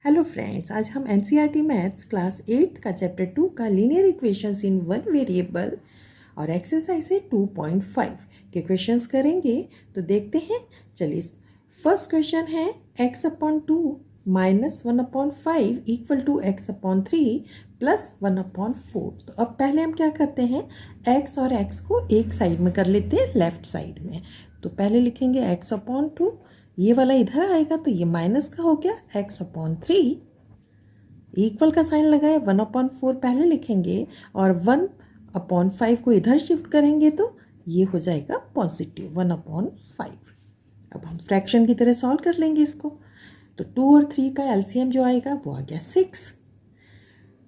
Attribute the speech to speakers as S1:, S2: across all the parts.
S1: Hello friends, आज हम NCERT maths class 8 का चैप्टर 2 का linear equations in one variable और एक्सरसाइज है 2.5 के क्वेश्चंस करेंगे। तो देखते हैं। चलिए, फर्स्ट क्वेश्चन है x/2 minus 1/5 equal to x/3 plus 1/4। तो अब पहले हम क्या करते हैं, x और x को एक साइड में कर लेते हैं, लेफ्ट साइड में। तो पहले लिखेंगे x/2, ये वाला इधर आएगा तो ये माइनस का हो गया x/3, इक्वल का साइन लगाए 1/4 पहले लिखेंगे और 1/5 को इधर शिफ्ट करेंगे तो ये हो जाएगा पॉजिटिव 1/5। अब हम फ्रैक्शन की तरह सॉल्व कर लेंगे इसको। तो 2 और 3 का एलसीएम जो आएगा वो आ गया 6।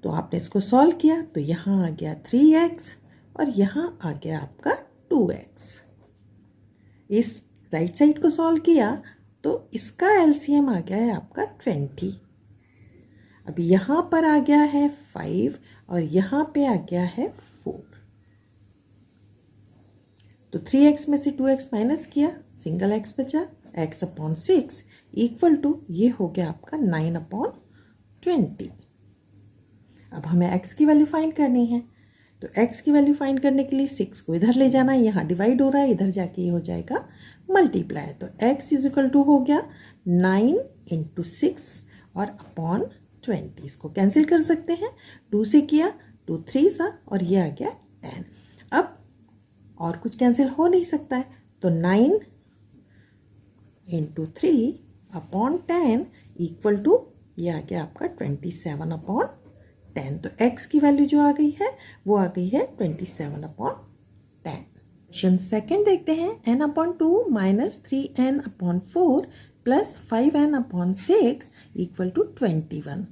S1: तो आपने इसको सॉल्व किया तो यहाँ आ गया 3x और यहाँ आ गया आपका 2x। इस राइट साइड को सॉल्व किया तो इसका एलसीएम आ गया है आपका 20। अब यहाँ पर आ गया है 5 और यहाँ पे आ गया है 4। तो 3x में से 2x माइनस किया, सिंगल x बचा, x/6 इक्वल टू ये हो गया आपका 9/20। अब हमें x की वैल्यू फाइंड करनी है। तो x की वैल्यू फाइंड करने के लिए 6 को इधर ले जाना है, यहाँ डिवाइड हो रहा है, इधर जाके ये हो जाएगा मल्टीप्लाई। तो x इज इक्वल टू हो गया 9 × 6 और अपॉन 20। इसको कैंसिल कर सकते हैं, 2 से किया 2 3 सा और ये आ गया 10। अब और कुछ कैंसिल हो नहीं सकता है, तो 9 × 3 अपॉन 10 इक्वल टू ये आ गया आपका 27/10। तो x की वैल्यू जो आ गई है वो आ गई है 27/10। क्वेश्चन सेकेंड देखते हैं। n/2 minus 3n/4 plus 5n/6 equal to 21।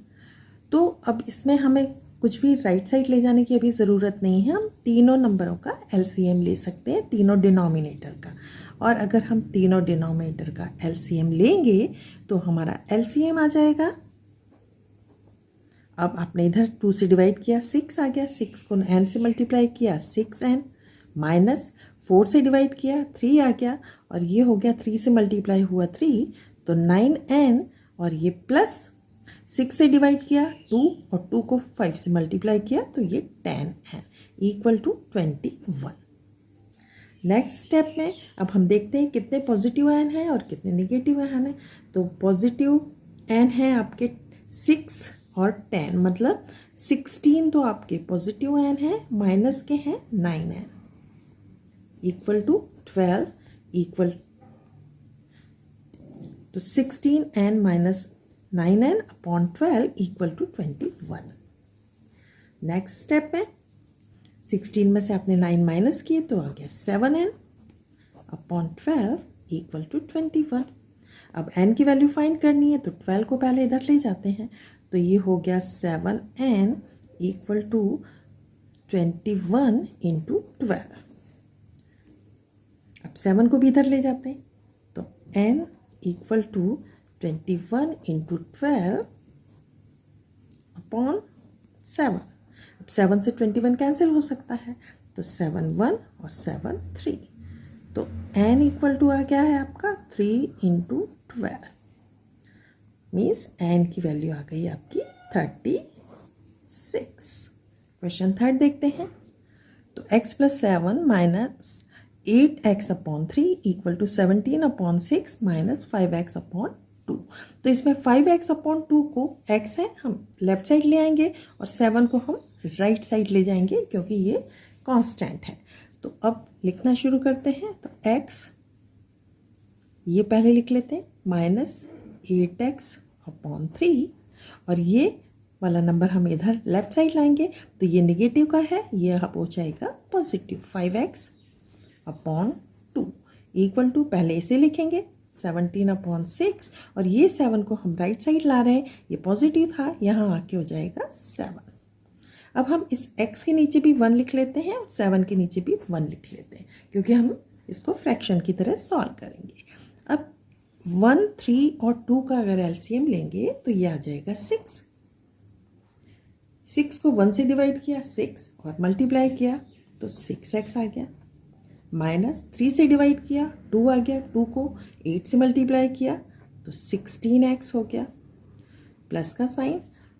S1: तो अब इसमें हमें कुछ भी राइट साइड ले जाने की अभी ज़रूरत नहीं है, हम तीनों नंबरों का एलसीएम ले सकते हैं, तीनों डिनोमिनेटर का। और अगर हम तीनों डिनोमिनेटर का एलसीएम लेंगे तो हमारा एलसीएम आ जाएगा, अब आपने इधर 2 से डिवाइड किया 6 आ गया, 6 को n से मल्टीप्लाई किया 6n, माइनस 4 से डिवाइड किया 3 आ गया और ये हो गया 3 से मल्टीप्लाई हुआ 3 तो 9n और ये प्लस 6 से डिवाइड किया 2 और 2 को 5 से मल्टीप्लाई किया तो ये 10n equal to 21। Next step में अब हम देखते हैं कितने पॉजिटिव n हैं और कितने नेगेटिव n हैं। तो पॉजिटिव n है आपके 6 और 10, मतलब 16 तो आपके पॉजिटिव n है, माइनस के हैं 9n equal to 12 equal to 16n minus 9n upon 12 equal to 21। Next step में 16 में से आपने 9 माइनस किए तो आ गया 7n अपॉन 12 इक्वल टू 21। अब n की वैल्यू फाइंड करनी है तो 12 को पहले इधर ले जाते हैं तो ये हो गया 7n इक्वल टू 21 × 12। अब 7 को भी इधर ले जाते हैं तो n इक्वल टू 21 × 12 अपॉन 7। अब 7 से 21 कैंसिल हो सकता है तो 7 1 और 7 3, तो n इक्वल टू आ गया है आपका 3 × 12, मीन्स n की वैल्यू आ गई आपकी 36। क्वेश्चन थर्ड देखते हैं। तो x + 7 minus 8x/3 equal to 17/6 minus 5x/2। तो इसमें 5x/2 को x है, हम लेफ्ट साइड ले आएंगे और 7 को हम राइट साइड ले जाएंगे क्योंकि ये कांस्टेंट है। तो अब लिखना शुरू करते हैं। तो x ये पहले लिख लेते हैं माइनस 8x/3 और ये वाला नंबर हम इधर लेफ्ट साइड लाएंगे तो ये नेगेटिव का है, ये हो जाएगा पॉजिटिव 5x/2 इक्वल टू पहले इसे लिखेंगे 17/6 और ये 7 को हम राइट साइड ला रहे हैं, ये पॉजिटिव था, यहाँ आके हो जाएगा 7। अब हम इस x के नीचे भी 1 लिख लेते हैं, 7 के नीचे भी 1 लिख लेते हैं क्योंकि हम इसको फ्रैक्शन की तरह सॉल्व करेंगे। अब 1 3 और 2 का अगर एलसीएम लेंगे तो ये आ जाएगा 6। 6 को 1 से डिवाइड किया 6 और मल्टीप्लाई किया तो 6x आ गया, माइनस 3 से डिवाइड किया 2 आ गया, 2 को 8 से मल्टीप्लाई किया तो 16x हो गया, प्लस का साइन,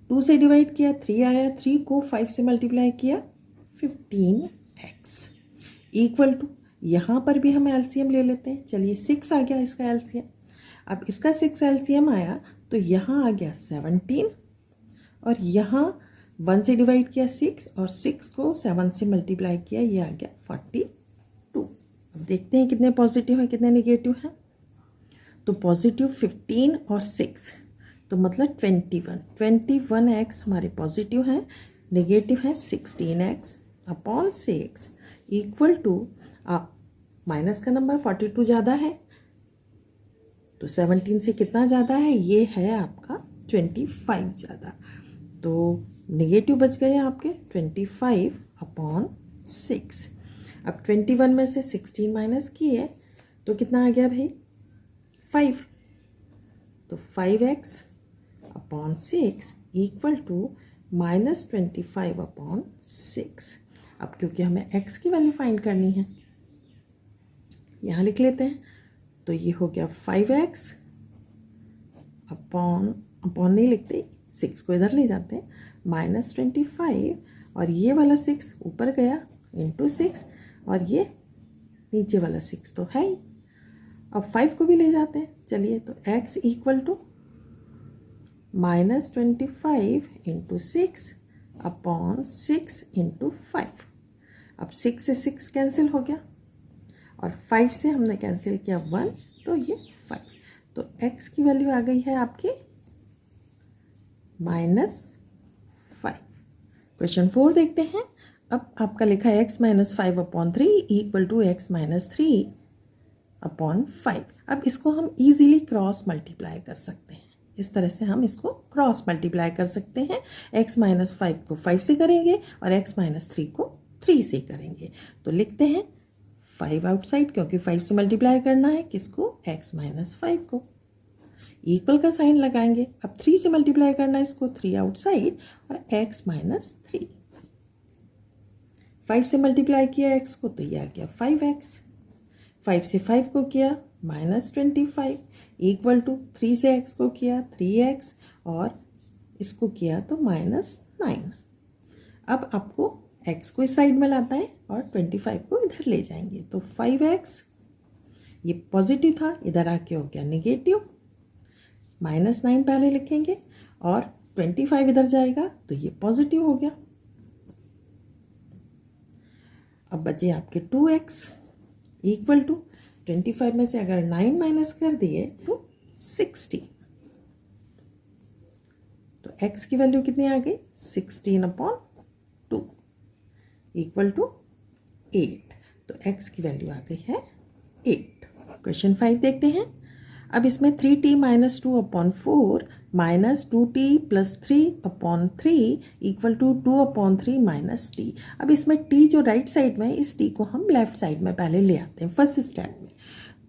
S1: 2 से डिवाइड किया 3 आया, 3 को 5 से मल्टीप्लाई किया 15x इक्वल टू, यहाँ पर भी हम एलसीएम ले लेते हैं। चलिए 6 आ गया इसका एलसीएम। अब इसका 6 एलसीएम आया तो यहाँ आ गया 17 और यहाँ 1 से डिवाइड किया 6 और 6 को 7 से मल्टीप्लाई किया, ये आ गया 42। अब देखते हैं कितने पॉजिटिव हैं कितने नेगेटिव हैं। तो पॉजिटिव 15 और 6 तो मतलब 21x हमारे पॉजिटिव हैं, नेगेटिव है 16x upon 6 equal to, minus का नंबर 42 ज़्यादा है तो 17 से कितना ज़्यादा है, ये है आपका 25 ज़्यादा। तो नेगेटिव बच गए आपके 25 अपॉन 6। अब 21 में से 16 माइनस किए तो कितना आ गया भाई 5, तो 5x upon 6 equal to -25 upon 6। अब क्योंकि हमें x की वैल्यू फाइंड करनी है, यहाँ लिख लेते हैं। तो ये हो गया 5x अपॉन नहीं लिखते, 6 को इधर ले जाते हैं, -25 और ये वाला 6 ऊपर गया इंटू 6 और ये नीचे वाला 6 तो है ही। अब 5 को भी ले जाते हैं, चलिए तो x equal to -25 into 6 upon 6 into 5। अब 6 से 6 कैंसिल हो गया और 5 से हमने कैंसिल किया 1 तो ये 5। तो x की वैल्यू आ गई है आपकी -5। क्वेश्चन 4 देखते हैं। अब आपका लिखा है x -5 upon 3 equal to x -3 upon 5। अब इसको हम इजीली क्रॉस मल्टीप्लाई कर सकते हैं, इस तरह से हम इसको क्रॉस मल्टीप्लाई कर सकते हैं। x -5 को 5 से करेंगे और x -3 को 3 से करेंगे। तो लिखते हैं 5 आउटसाइड, क्योंकि 5 से मल्टीप्लाई करना है किसको, x -5 को। इक्वल का साइन लगाएंगे, अब 3 से मल्टीप्लाई करना है इसको, 3 आउटसाइड और x -3। 5 से मल्टीप्लाई किया x को तो ये आ गया 5x। 5 से 5 को किया -25 इक्वल टू 3 से x को किया 3x और इसको किया तो -9। अब आपको x को इस साइड में लाता है और 25 को इधर ले जाएंगे तो 5x, ये पॉजिटिव था इधर आके हो गया नेगेटिव, -9 पहले लिखेंगे और 25 इधर जाएगा तो ये पॉजिटिव हो गया। अब बचे आपके 2x इक्वल टू 25 में से अगर 9 माइनस कर दिए तो 60, तो x की वैल्यू कितनी आ गई 16 अपॉन 2 इक्वल टू 8। तो x की वैल्यू आ गई है 8। क्वेश्चन 5 देखते हैं। अब इसमें 3t - 2 upon 4 -2t + 3 upon 3 equal to 2 upon 3 -t। अब इसमें t जो राइट साइड में है, इस t को हम लेफ्ट साइड में पहले ले आते हैं फर्स्ट स्टेप में।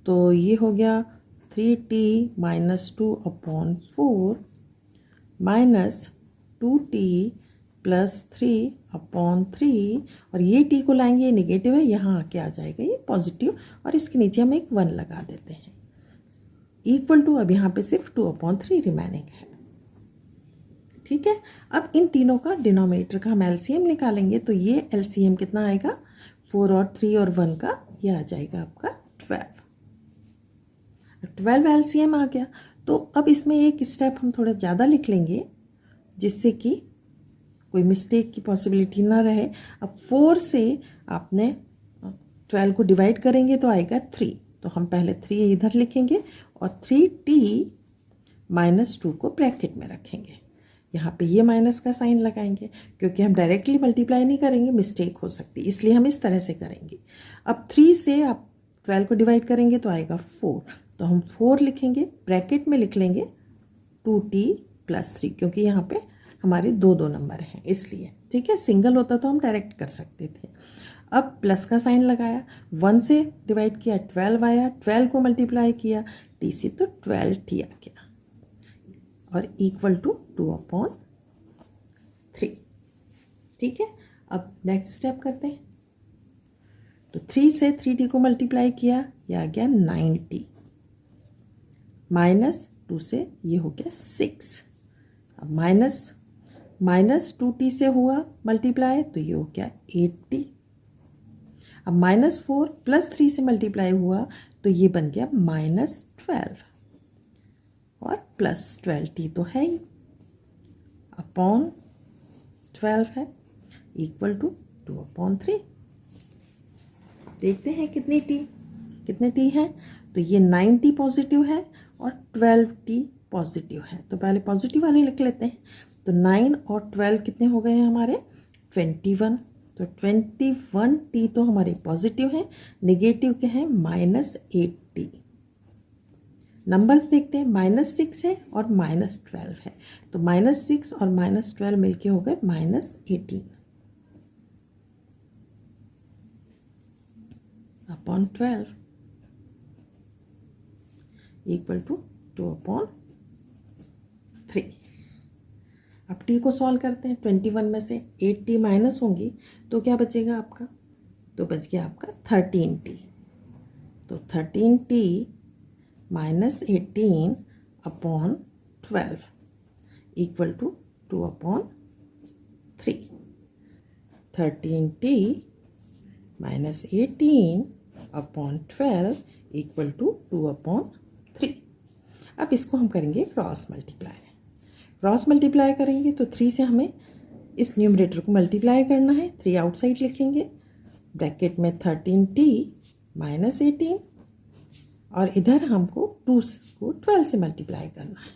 S1: तो ये हो गया 3t - 2 अपॉन 4 -2t + 3 अपॉन 3 और ये t को लाएंगे, ये नेगेटिव है, यहाँ आके आ जाएगा ये पॉजिटिव और इसके नीचे हम एक 1 लगा देते हैं इक्वल टू, अब यहाँ पे सिर्फ 2 अपॉन 3 रिमेनिंग है। ठीक है, अब इन तीनों का डिनोमिनेटर का हम एलसीएम निकालेंगे तो ये एलसीएम कितना आएगा 4 और 3 और 1 का, ये आ जाएगा आपका 12 एलसीएम आ गया। तो अब इसमें एक स्टेप हम थोड़ा ज़्यादा लिख लेंगे जिससे कि कोई मिस्टेक की पॉसिबिलिटी ना रहे। अब 4 से आपने 12 को डिवाइड करेंगे तो आएगा 3, तो हम पहले 3 इधर लिखेंगे और 3t - 2 को ब्रैकेट में रखेंगे। यहाँ पे ये माइनस का साइन लगाएंगे क्योंकि हम डायरेक्टली मल्टीप्लाई नहीं करेंगे, मिस्टेक हो सकती है, इसलिए हम इस तरह से करेंगे। अब 3 से आप 12 को डिवाइड करेंगे तो आएगा 4, तो हम 4 लिखेंगे, ब्रैकेट में लिख लेंगे 2t + 3 क्योंकि यहाँ पे हमारे 2 नंबर हैं इसलिए। ठीक है, सिंगल होता तो हम डायरेक्ट कर सकते थे। अब प्लस का साइन लगाया, 1 से डिवाइड किया 12 आया, 12 को मल्टीप्लाई किया t से तो 12t आ गया और इक्वल टू 2 अपॉन 3। ठीक है, अब नेक्स्ट स्टेप करते हैं। तो 3 से 3t को मल्टीप्लाई किया, यह आ गया 9t -2 से ये हो गया 6 अब माइनस 2t से हुआ मल्टीप्लाई तो ये हो गया 8t। अब -4 + 3 से मल्टीप्लाई हुआ तो ये बन गया -12 और +12t तो है ही, अपॉन 12 है इक्वल टू 2/3। देखते हैं कितने t है। तो ये 9t पॉजिटिव है और 12t पॉजिटिव है, तो पहले पॉजिटिव वाले लिख लेते हैं। तो 9 और 12 कितने हो गए हैं हमारे 21। तो 21t तो हमारे पॉजिटिव हैं, नेगेटिव के हैं -8t। नंबर्स देखते हैं, -6 है और -12 है, तो -6 और -12 मिलके हो गए -18 अपॉन 12 इक्वल टू 2/3। अब t को सॉल्व करते हैं। 21 में से 8t माइनस होंगी तो क्या बचेगा आपका, तो बच गया आपका 13t। तो 13t -18 upon 12 equal to 2/3। 13t -18 upon 12 equal to 2/3। अब इसको हम करेंगे क्रॉस मल्टीप्लाई करेंगे तो 3 से हमें इस न्यूमरेटर को मल्टीप्लाई करना है। 3 आउटसाइड लिखेंगे, ब्रैकेट में 13t -18 और इधर हमको 2 को 12 से मल्टीप्लाई करना है।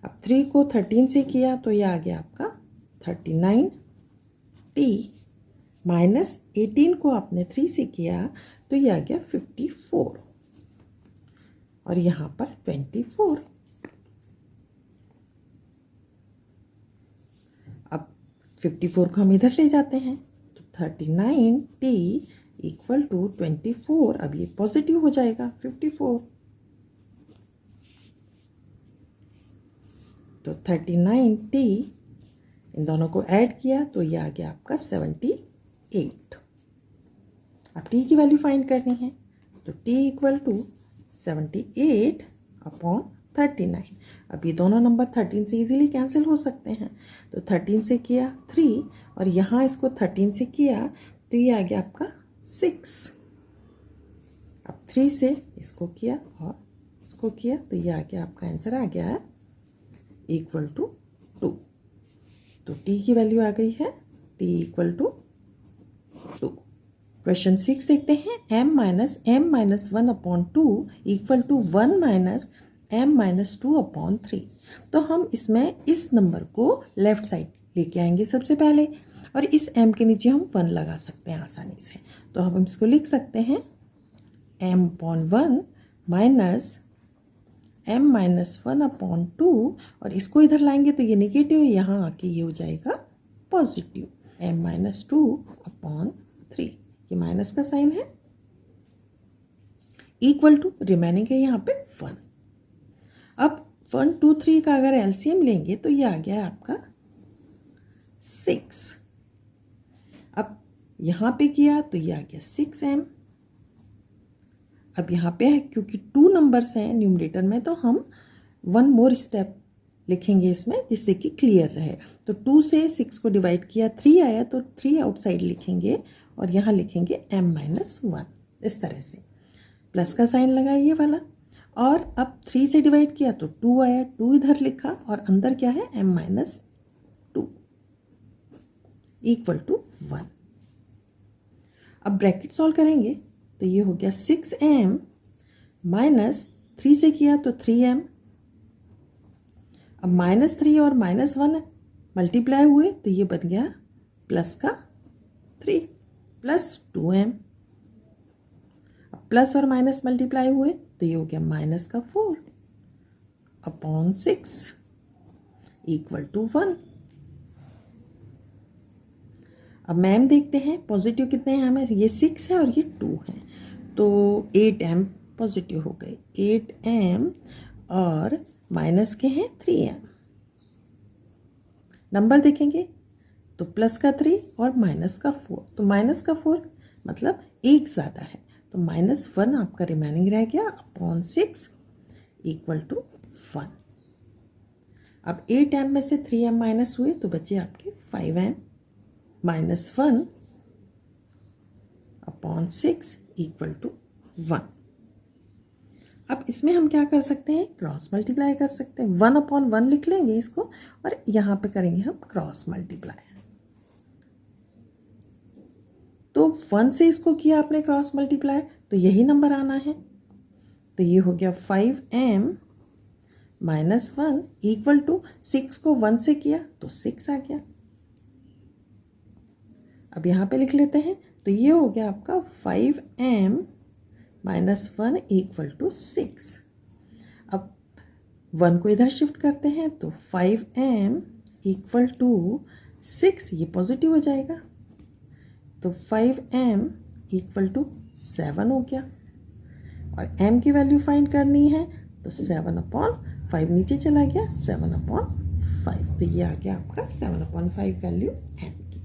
S1: अब 3 को 13 से किया तो ये आ गया आपका 39t, -18 को आपने 3 से किया तो ये आ गया 54 और यहाँ पर 24। अब 54 को हम इधर ले जाते हैं तो 39t इक्वल टू 24। अब ये पॉजिटिव हो जाएगा 54, तो 39t इन दोनों को ऐड किया तो ये आ गया आपका 78। अब t की वैल्यू फाइंड करनी है तो t इक्वल टू 78 अपॉन 39। अब ये दोनों नंबर 13 से इजीली कैंसिल हो सकते हैं, तो 13 से किया 3 और यहाँ इसको 13 से किया तो ये आ गया आपका 6। अब 3 से इसको किया और इसको किया तो ये आ गया आपका आंसर आ गया है इक्वल टू 2। तो t की वैल्यू आ गई है t इक्वल टू 2। क्वेश्चन 6 देखते हैं। m - (1 upon 2) equal to 1 - m - 2 upon 3। तो हम इसमें इस नंबर को लेफ्ट साइड लेके आएंगे सबसे पहले और इस m के नीचे हम 1 लगा सकते हैं आसानी से। तो हम इसको लिख सकते हैं m/1 माइनस m - 1 अपॉन 2 और इसको इधर लाएंगे तो ये नेगेटिव, यहाँ आके ये हो जाएगा पॉजिटिव m - 2 अपॉन 3। ये माइनस का साइन है इक्वल टू रिमेनिंग है यहाँ पे 1। अब 1 2 3 का अगर एलसीएम लेंगे तो ये आ गया आपका 6। अब यहाँ पे किया तो ये आ गया 6m। अब यहाँ पे है क्योंकि 2 नंबर्स हैं न्यूमरेटर में तो हम 1 मोर स्टेप लिखेंगे इसमें जिससे कि क्लियर रहे। तो 2 से 6 को डिवाइड किया 3 आया तो 3 आउटसाइड लिखेंगे और यहाँ लिखेंगे m - 1 इस तरह से, प्लस का साइन लगा ये वाला। और अब 3 से डिवाइड किया तो 2 आया, 2 इधर लिखा और अंदर क्या है m - 2 इक्वल टू 1। अब ब्रैकेट सॉल्व करेंगे तो ये हो गया 6m माइनस 3 से किया तो 3m। अब -3 और -1 मल्टीप्लाई हुए तो ये बन गया प्लस का 3 प्लस 2m। अब प्लस और माइनस मल्टीप्लाई हुए तो ये हो गया माइनस का 4 अपॉन 6 इक्वल टू 1। अब मैम देखते हैं पॉजिटिव कितने हैं हमें, ये 6 है और ये 2 है तो 8m पॉजिटिव हो गए, 8m और माइनस के हैं 3m। नंबर देखेंगे तो प्लस का 3 और माइनस का 4, तो माइनस का 4 मतलब 1 ज़्यादा है तो -1 आपका रिमेनिंग रह गया अपॉन 6 इक्वल टू 1। अब 8m में से 3m माइनस हुए तो बचे आपके 5m minus 1 upon 6 equal to 1। अब इसमें हम क्या कर सकते हैं, क्रॉस मल्टीप्लाई कर सकते हैं। 1 अपॉन 1 लिख लेंगे इसको और यहाँ पे करेंगे हम क्रॉस मल्टीप्लाई। तो 1 से इसको किया आपने क्रॉस मल्टीप्लाई तो यही नंबर आना है। तो ये हो गया 5m माइनस 1 इक्वल टू 6 को 1 से किया तो 6 आ गया। अब यहाँ पे लिख लेते हैं तो ये हो गया आपका 5m माइनस 1 इक्वल टू 6। अब 1 को इधर शिफ्ट करते हैं तो 5m इक्वल टू 6, ये पॉजिटिव हो जाएगा तो 5m इक्वल टू 7 हो गया। और m की वैल्यू फाइंड करनी है तो 7 अपॉन 5 नीचे चला गया, 7 अपॉन 5, तो ये आ गया आपका 7 अपॉन 5 वैल्यू m की।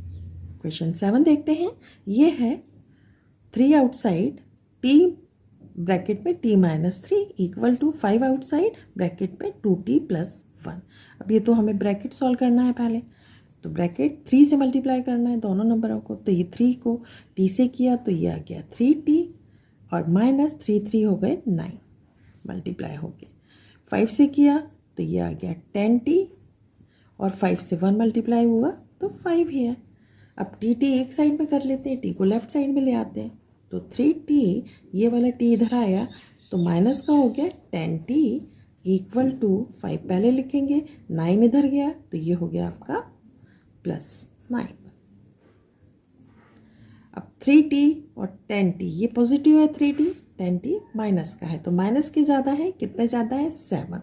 S1: क्वेश्चन 7 देखते हैं। ये है 3 आउटसाइड t ब्रैकेट में t minus 3 equal to 5 outside bracket में 2t प्लस 1। अब ये तो हमें ब्रैकेट सॉल्व करना है पहले, तो ब्रैकेट 3 से मल्टीप्लाई करना है दोनों नंबरों को। तो ये 3 को t से किया तो ये आ गया 3t और माइनस 3 हो गए 9 मल्टीप्लाई हो गए। 5 से किया तो ये आ गया 10t और 5 से 1 मल्टीप्लाई हुआ तो 5 ही है। अब टी एक साइड में कर लेते हैं, t को लेफ्ट साइड में ले आते हैं तो 3t, ये वाला t इधर आया तो माइनस का हो गया 10t इक्वल टू 5 पहले लिखेंगे, 9 इधर गया तो ये हो गया आपका प्लस 9। अब 3t और 10t ये पॉजिटिव है, 3t 10t माइनस का है तो माइनस के ज़्यादा है, कितने ज़्यादा है 7,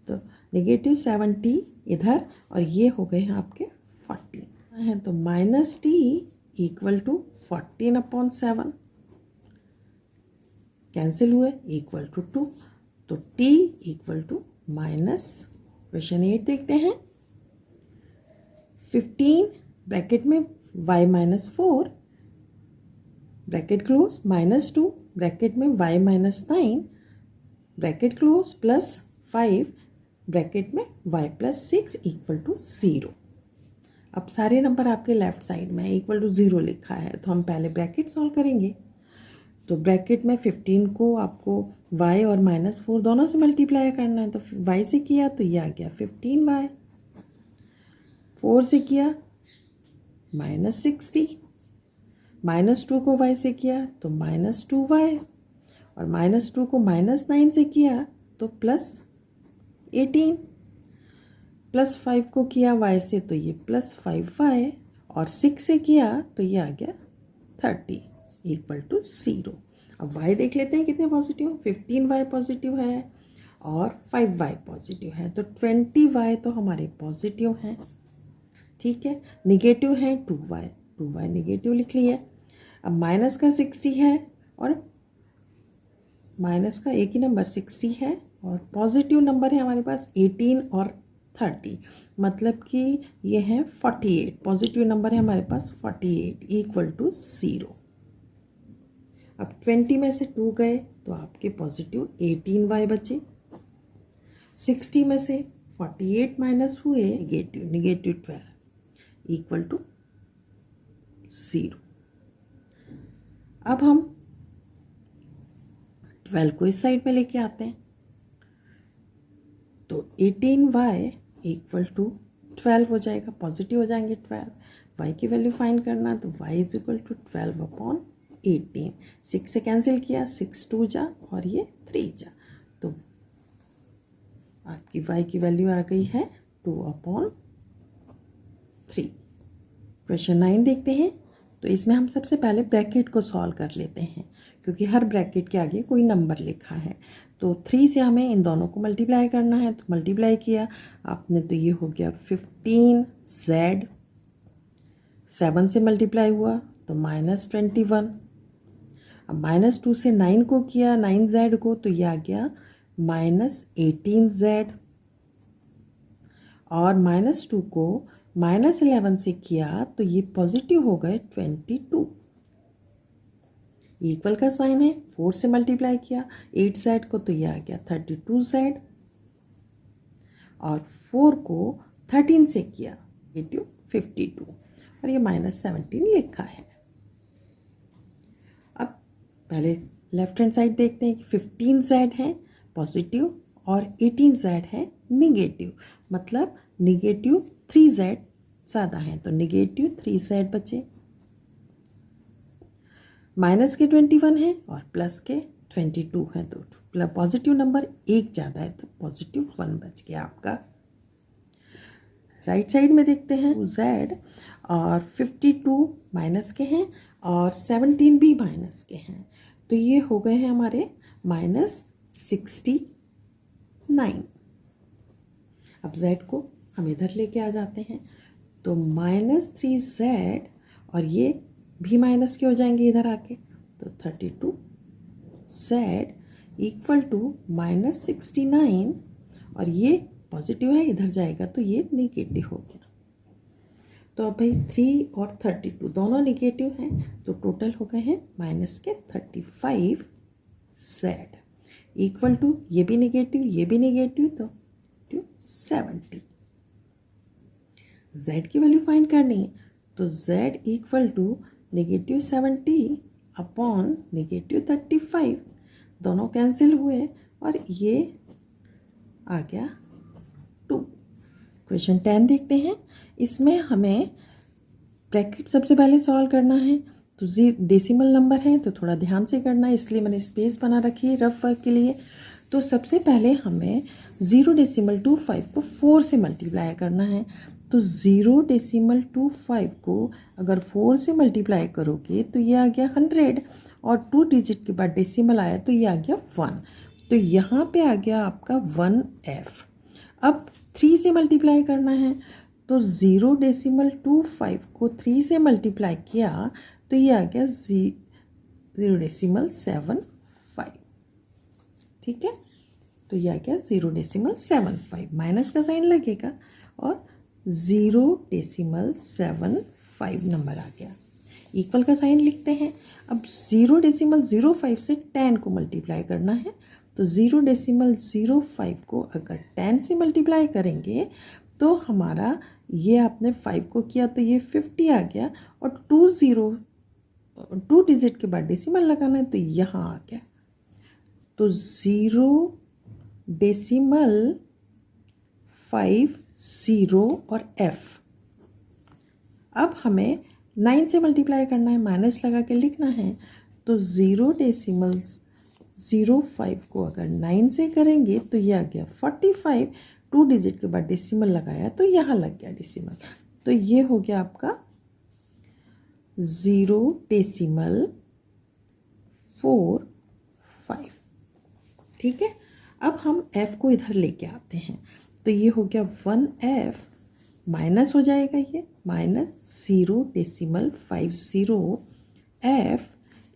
S1: तो नेगेटिव 7t इधर और ये हो गए हैं आपके 14 है तो minus t equal to 14 upon 7 cancel हुए इक्वल टू 2, तो t equal to minus. Question 8 देखते हैं। 15 ब्रैकेट में y minus 4 bracket close minus 2 bracket में y minus 9 bracket close plus 5 bracket में y प्लस 6 इक्वल टू 0। अब सारे नंबर आपके लेफ्ट साइड में इक्वल टू 0 लिखा है तो हम पहले ब्रैकेट सॉल्व करेंगे। तो ब्रैकेट में 15 को आपको y और माइनस 4 दोनों से मल्टीप्लाई करना है तो y से किया तो ये आ गया 15y, 4 से किया माइनस 60, माइनस 2 को y से किया तो माइनस 2y और माइनस 2 को माइनस 9 से किया तो प्लस 18, प्लस 5 को किया y से तो ये प्लस 5y और 6 से किया तो ये आ गया 30 इक्वल टू 0। अब y देख लेते हैं कितने पॉजिटिव, 15y पॉजिटिव है और 5y पॉजिटिव है तो 20y तो हमारे पॉजिटिव हैं, ठीक है। निगेटिव है 2y निगेटिव लिख लिया। अब माइनस का 60 है और माइनस का एक ही नंबर 60 है और पॉजिटिव नंबर है हमारे पास 18 और 30, मतलब कि ये है 48, पॉजिटिव नंबर है हमारे पास 48 इक्वल टू 0। अब 20 में से 2 गए तो आपके पॉजिटिव 18y बचे, 60 में से 48 माइनस हुए नेगेटिव 12 इक्वल टू 0। अब हम 12 को इस साइड में लेके आते हैं तो 18y इक्वल टू 12 हो जाएगा, पॉजिटिव हो जाएंगे 12। y की वैल्यू फाइंड करना तो y is equal to 12 upon 18, 6 से कैंसिल किया 6 2 जा और ये 3 जा तो आपकी y की वैल्यू आ गई है 2 अपॉन 3। क्वेश्चन 9 देखते हैं। तो इसमें हम सबसे पहले ब्रैकेट को सॉल्व कर लेते हैं क्योंकि हर ब्रैकेट के आगे कोई नंबर लिखा है तो 3 से हमें इन दोनों को मल्टीप्लाई करना है तो मल्टीप्लाई किया आपने तो ये हो गया 15z, 7 से मल्टीप्लाई हुआ तो माइनस 21। अब माइनस 2 से 9 को किया 9z को तो ये आ गया माइनस 18z और माइनस 2 को माइनस 11 से किया तो ये पॉजिटिव हो गए 22। इक्वल का साइन है, 4 से मल्टीप्लाई किया 8z को तो ये आ गया 32z और 4 को 13 से किया, नेगेटिव 52, और ये -17 लिखा है। अब पहले लेफ्ट हैंड साइड देखते हैं कि 15z है पॉजिटिव और 18z है निगेटिव, मतलब निगेटिव 3z ज़्यादा है, तो निगेटिव 3z बचे। माइनस के 21 है और प्लस के 22 है, तो पॉजिटिव नंबर एक ज़्यादा है, तो पॉजिटिव 1 बच गया आपका। राइट साइड में देखते हैं z और 52 माइनस के हैं और 17 भी माइनस के हैं, तो ये हो गए हैं हमारे -69। अब z को हम इधर लेके आ जाते हैं, तो -3z और ये भी माइनस के हो जाएंगे इधर आके, तो 32z इक्वल टू -69, और ये पॉजिटिव है इधर जाएगा तो ये नेगेटिव हो गया। तो अब भाई 3 और 32 दोनों नेगेटिव हैं, तो टोटल हो गए हैं माइनस के 35z इक्वल टू ये भी नेगेटिव ये भी नेगेटिव, तो 70। z की वैल्यू फाइंड करनी है, तो z इक्वल टू -70 अपॉन -35, दोनों कैंसिल हुए और ये आ गया 2। क्वेश्चन 10 देखते हैं। इसमें हमें ब्रैकेट सबसे पहले सॉल्व करना है, तो डेसिमल नंबर है तो थोड़ा ध्यान से करना है, इसलिए मैंने स्पेस बना रखी है रफ वर्क के लिए। तो सबसे पहले हमें 0.25 को 4 से मल्टीप्लाई करना है, तो 0.25 को अगर 4 से मल्टीप्लाई करोगे तो ये आ गया 100, और 2 डिजिट के बाद डेसिमल आया तो ये आ गया 1, तो यहाँ पे आ गया आपका 1f। अब 3 से मल्टीप्लाई करना है, तो 0.25 को 3 से मल्टीप्लाई किया तो ये आ गया 0.75, ठीक है। तो ये आ गया 0.75, माइनस का साइन लगेगा और 0.75 नंबर आ गया। इक्वल का साइन लिखते हैं। अब 0.05 से 10 को मल्टीप्लाई करना है, तो 0.05 को अगर 10 से मल्टीप्लाई करेंगे तो हमारा ये आपने 5 को किया तो ये 50 आ गया, और 2 डिजिट के बाद डेसिमल लगाना है तो यहाँ आ गया, तो 0.50 और f। अब हमें 9 से मल्टीप्लाई करना है, माइनस लगा के लिखना है, तो 0.05 को अगर 9 से करेंगे तो ये आ गया 45, 2 डिजिट के बाद डेसिमल लगाया तो यहाँ लग गया डेसिमल, तो ये हो गया आपका 0.45, ठीक है। अब हम f को इधर लेके आते हैं, तो ये हो गया 1f, माइनस हो जाएगा ये -0.50 f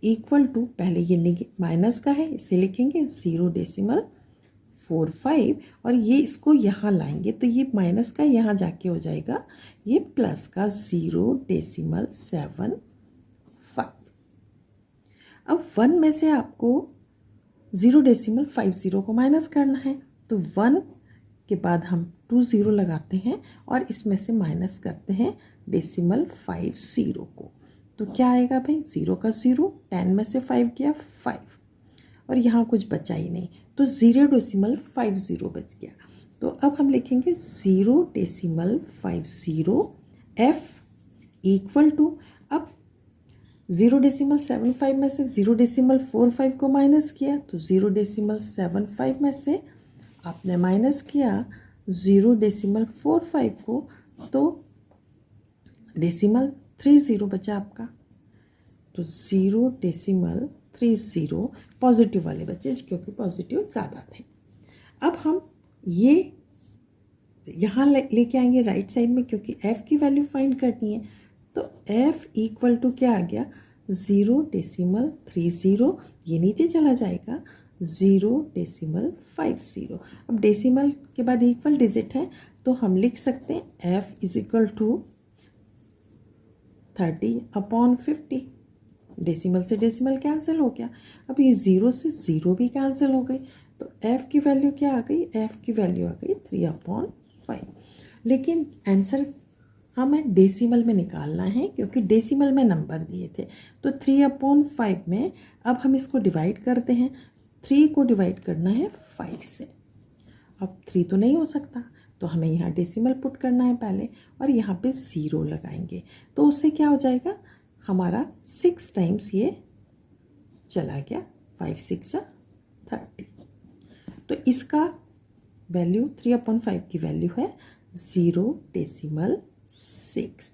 S1: इक्वल टू, पहले ये माइनस का है इसे लिखेंगे 0.45, और ये इसको यहाँ लाएंगे तो ये माइनस का यहाँ जाके हो जाएगा ये प्लस का 0.75। अब 1 में से आपको 0.50 को माइनस करना है, तो 1 के बाद हम 2 0 लगाते हैं और इसमें से माइनस करते हैं 0.50 को, तो क्या आएगा भाई 0 का 0, 10 में से 5 गया 5, और यहाँ कुछ बचा ही नहीं, तो 0.50 बच गया। तो अब हम लिखेंगे 0.50 f इक्वल टू, अब 0.75 में से 0.45 को माइनस किया, तो 0.75 में से आपने माइनस किया 0.45 को, तो डेसिमल 30 बचा आपका, तो 0.30 पॉजिटिव वाले बचे क्योंकि पॉजिटिव ज़्यादा थे। अब हम ये यहाँ लेके आएंगे राइट साइड में, क्योंकि f की वैल्यू फाइंड करनी है, तो f इक्वल टू क्या आ गया 0.30, ये नीचे चला जाएगा 0.50। अब डेसिमल के बाद इक्वल डिजिट है तो हम लिख सकते हैं f is equal to 30/50, decimal से डेसिमल कैंसिल हो गया। अब ये 0 से 0 भी कैंसिल हो गई, तो f की वैल्यू क्या आ गई, f की वैल्यू आ गई 3/5। लेकिन आंसर हमें डेसिमल में निकालना है क्योंकि डेसिमल में नंबर दिए थे। तो 3/5 में अब हम इसको डिवाइड करते हैं। 3 को डिवाइड करना है 5 से। अब 3 तो नहीं हो सकता, तो हमें यहाँ डेसिमल पुट करना है पहले और यहाँ पे 0 लगाएंगे। तो उससे क्या हो जाएगा, हमारा 6 टाइम्स ये चला गया, 5 6 30। तो इसका वैल्यू 3/5 की वैल्यू है 0.6।